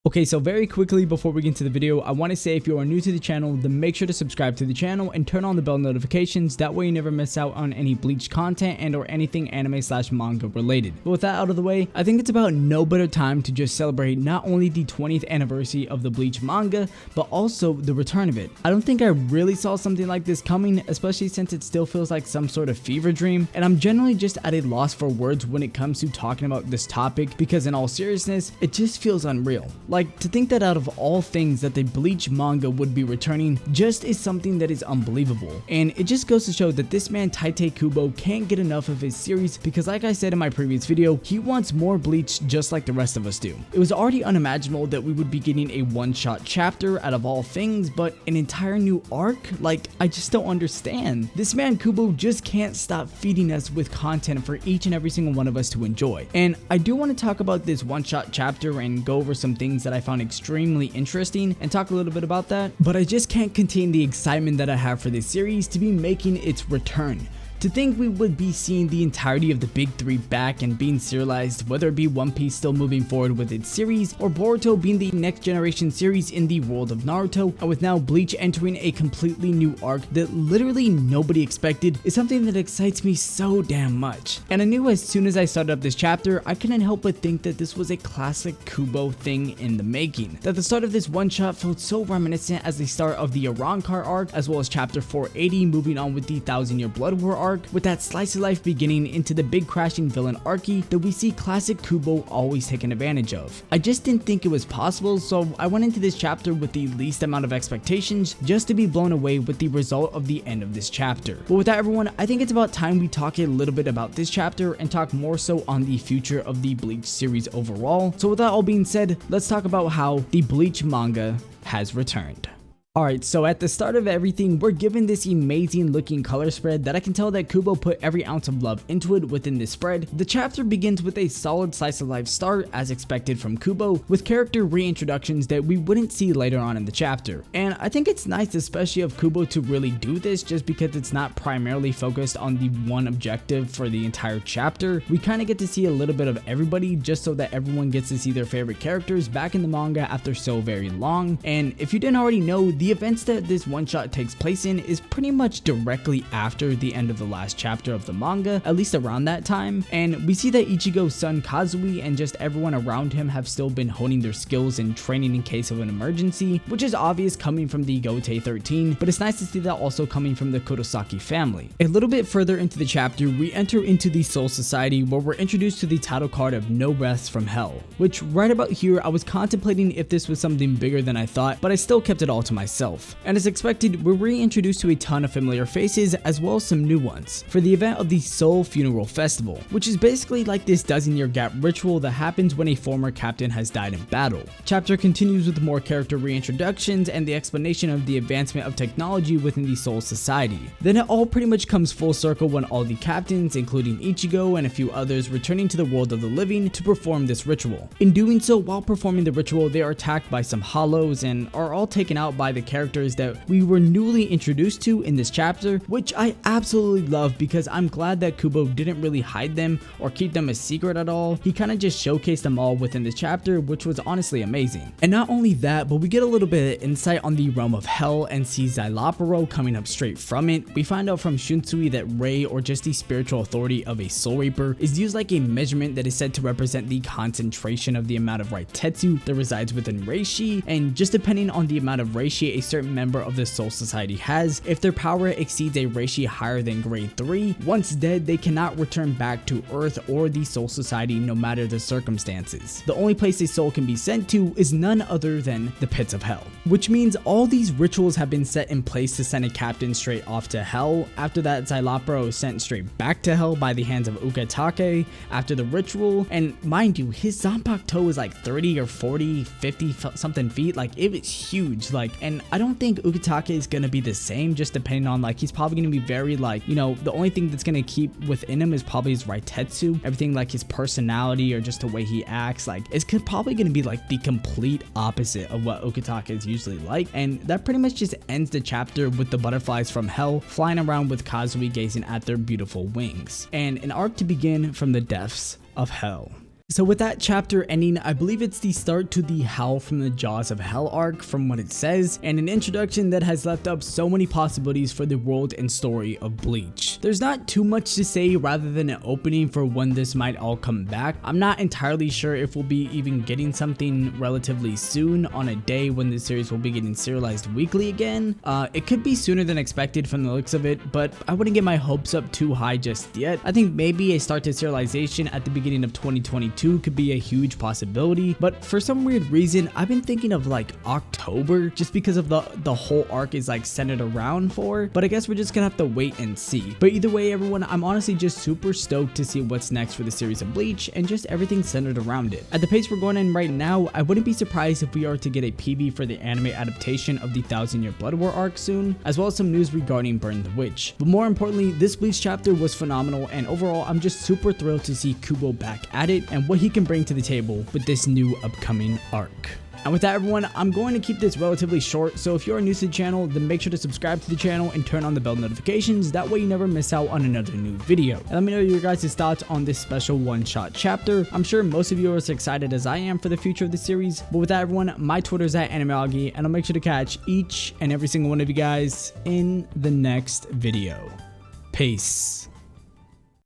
Okay, so very quickly before we get into the video, I want to say if you are new to the channel, then make sure to subscribe to the channel and turn on the bell notifications. That way you never miss out on any Bleach content and or anything anime/manga related. But with that out of the way, I think it's about no better time to just celebrate not only the 20th anniversary of the Bleach manga, but also the return of it. I don't think I really saw something like this coming, especially since it still feels like some sort of fever dream, and I'm generally just at a loss for words when it comes to talking about this topic because in all seriousness, it just feels unreal. Like, to think that out of all things that the Bleach manga would be returning just is something that is unbelievable. And it just goes to show that this man Tite Kubo can't get enough of his series because, like I said in my previous video, he wants more Bleach just like the rest of us do. It was already unimaginable that we would be getting a one-shot chapter out of all things, but an entire new arc? Like, I just don't understand. This man Kubo just can't stop feeding us with content for each and every single one of us to enjoy. And I do want to talk about this one-shot chapter and go over some things that I found extremely interesting and talk a little bit about that, but I just can't contain the excitement that I have for this series to be making its return. To think we would be seeing the entirety of the big three back and being serialized, whether it be One Piece still moving forward with its series, or Boruto being the next generation series in the world of Naruto, and with now Bleach entering a completely new arc that literally nobody expected, is something that excites me so damn much. And I knew as soon as I started up this chapter, I couldn't help but think that this was a classic Kubo thing in the making. That the start of this one shot felt so reminiscent as the start of the Arrancar arc, as well as chapter 480 moving on with the 1000-Year Blood War arc, with that slice of life beginning into the big crashing villain arc that we see classic Kubo always taking advantage of. I just didn't think it was possible, so I went into this chapter with the least amount of expectations just to be blown away with the result of the end of this chapter. But with that, everyone, I think it's about time we talk a little bit about this chapter and talk more so on the future of the Bleach series overall. So with that all being said, let's talk about how the Bleach manga has returned. Alright, so at the start of everything, we're given this amazing looking color spread that I can tell that Kubo put every ounce of love into it within this spread. The chapter begins with a solid slice of life start as expected from Kubo, with character reintroductions that we wouldn't see later on in the chapter. And I think it's nice, especially of Kubo, to really do this just because it's not primarily focused on the one objective for the entire chapter. We kind of get to see a little bit of everybody just so that everyone gets to see their favorite characters back in the manga after so very long. And if you didn't already know, the events that this one-shot takes place in is pretty much directly after the end of the last chapter of the manga, at least around that time, and we see that Ichigo's son Kazui and just everyone around him have still been honing their skills and training in case of an emergency, which is obvious coming from the Gotei 13, but it's nice to see that also coming from the Kurosaki family. A little bit further into the chapter, we enter into the Soul Society where we're introduced to the title card of No Breaths from Hell, which right about here I was contemplating if this was something bigger than I thought, but I still kept it all to myself. And as expected, we're reintroduced to a ton of familiar faces as well as some new ones for the event of the Soul Funeral Festival, which is basically like this dozen-year gap ritual that happens when a former captain has died in battle. Chapter continues with more character reintroductions and the explanation of the advancement of technology within the Soul Society. Then it all pretty much comes full circle when all the captains, including Ichigo and a few others, returning to the world of the living to perform this ritual. In doing so, while performing the ritual, they are attacked by some hollows and are all taken out by the characters that we were newly introduced to in this chapter, which I absolutely love because I'm glad that Kubo didn't really hide them or keep them a secret at all. He kind of just showcased them all within this chapter, which was honestly amazing. And not only that, but we get a little bit of insight on the realm of hell and see Xylopero coming up straight from it. We find out from Shunsui that Rei, or just the spiritual authority of a Soul Reaper, is used like a measurement that is said to represent the concentration of the amount of Raitetsu that resides within Reishi, and just depending on the amount of Reishi a certain member of the Soul Society has, if their power exceeds a Reishi higher than grade 3, once dead they cannot return back to Earth or the Soul Society no matter the circumstances. The only place a soul can be sent to is none other than the pits of hell, which means all these rituals have been set in place to send a captain straight off to hell. After that, Xylopero is sent straight back to hell by the hands of Ukitake after the ritual, and mind you, his Zanpakuto is like 30 or 40, 50 something feet, like it was huge, like, and I don't think Ukitake is gonna be the same, just depending on, like, he's probably gonna be very, like, you know, the only thing that's gonna keep within him is probably his Raitetsu. Everything like his personality or just the way he acts, like, it's probably gonna be like the complete opposite of what Ukitake is usually like. And that pretty much just ends the chapter with the butterflies from hell flying around with Kazui gazing at their beautiful wings, and an arc to begin from the depths of hell. So with that chapter ending, I believe it's the start to the Howl from the Jaws of Hell arc from what it says, and an introduction that has left up so many possibilities for the world and story of Bleach. There's not too much to say rather than an opening for when this might all come back. I'm not entirely sure if we'll be even getting something relatively soon on a day when the series will be getting serialized weekly again. It could be sooner than expected from the looks of it, but I wouldn't get my hopes up too high just yet. I think maybe a start to serialization at the beginning of 2022 could be a huge possibility, but for some weird reason I've been thinking of like October just because of the whole arc is like centered around for, but I guess we're just gonna have to wait and see. But either way everyone, I'm honestly just super stoked to see what's next for the series of Bleach and just everything centered around it. At the pace we're going in right now, I wouldn't be surprised if we are to get a PV for the anime adaptation of the 1000 Year Blood War arc soon, as well as some news regarding Burn the Witch. But more importantly, this Bleach chapter was phenomenal, and overall I'm just super thrilled to see Kubo back at it and what he can bring to the table with this new upcoming arc. And with that everyone, I'm going to keep this relatively short, so if you're new to the channel, then make sure to subscribe to the channel and turn on the bell notifications, that way you never miss out on another new video. And let me know your guys' thoughts on this special one-shot chapter. I'm sure most of you are as excited as I am for the future of the series, but with that everyone, my Twitter's at AnimeAugie, and I'll make sure to catch each and every single one of you guys in the next video. Peace.